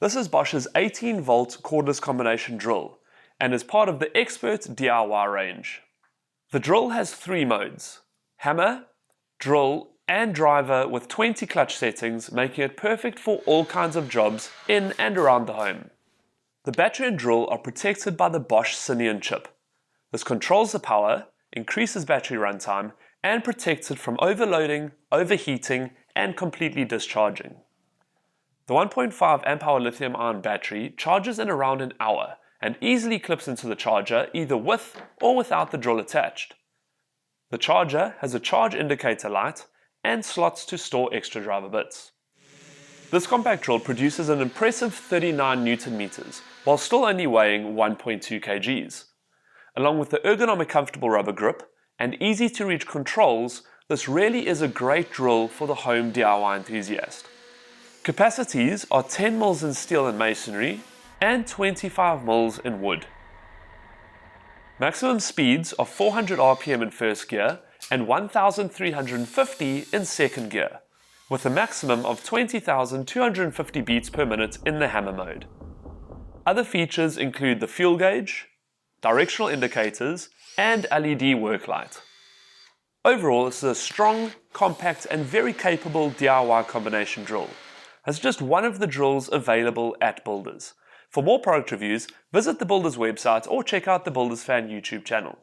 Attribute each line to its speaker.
Speaker 1: This is Bosch's 18-volt cordless combination drill and is part of the Expert DIY range. The drill has 3 modes: hammer, drill and driver, with 20 clutch settings, making it perfect for all kinds of jobs in and around the home. The battery and drill are protected by the Bosch chip. This controls the power, increases battery runtime, and protects it from overloading, overheating, and completely discharging. The 1.5 amp-hour lithium-ion battery charges in around an hour and easily clips into the charger either with or without the drill attached. The charger has a charge indicator light and slots to store extra driver bits. This compact drill produces an impressive 39 Newton meters while still only weighing 1.2 kgs. Along with the ergonomic comfortable rubber grip and easy to reach controls, this really is a great drill for the home DIY enthusiast. Capacities are 10 mils in steel and masonry and 25 mils in wood. Maximum speeds are 400 RPM in first gear and 1350 in second gear, with a maximum of 20,250 beats per minute in the hammer mode. Other features include the fuel gauge, directional indicators, and LED work light. Overall, this is a strong, compact, and very capable DIY combination drill. It's just one of the drills available at Builders. For more product reviews, visit the Builders website or check out the Builders Fan YouTube channel.